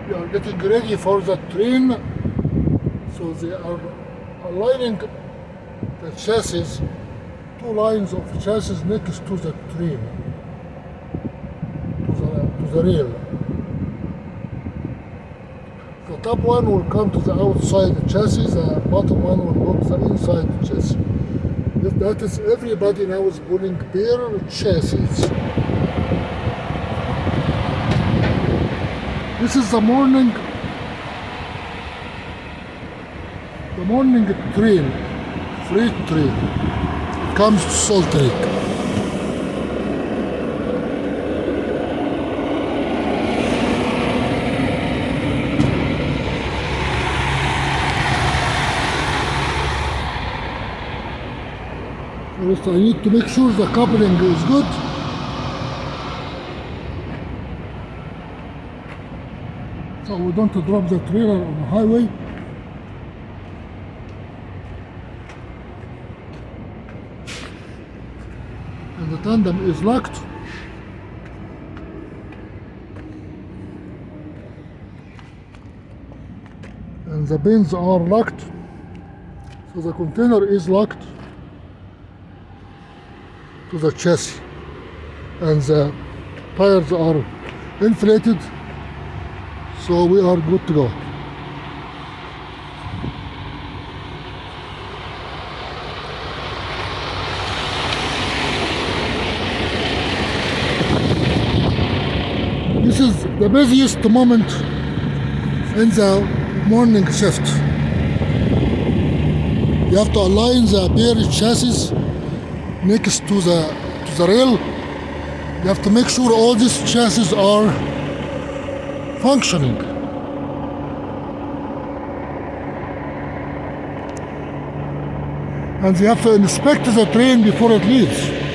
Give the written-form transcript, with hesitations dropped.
They are getting ready for the train, so they are aligning the chassis, two lines of chassis next to the train, to the rail. The top one will come to the outside chassis, the bottom one will go to the inside chassis. That is, everybody now is pulling bare chassis. This is the morning train, freight train. It comes to Salt Lake. First, I need to make sure the coupling is good. So we don't drop the trailer on the highway. And the tandem is locked. And the bins are locked. So the container is locked to the chassis. And the tires are inflated. So we are good to go. This is the busiest moment in the morning shift. You have to align the bare chassis next to the rail. You have to make sure all these chassis are functioning. And you have to inspect the train before it leaves.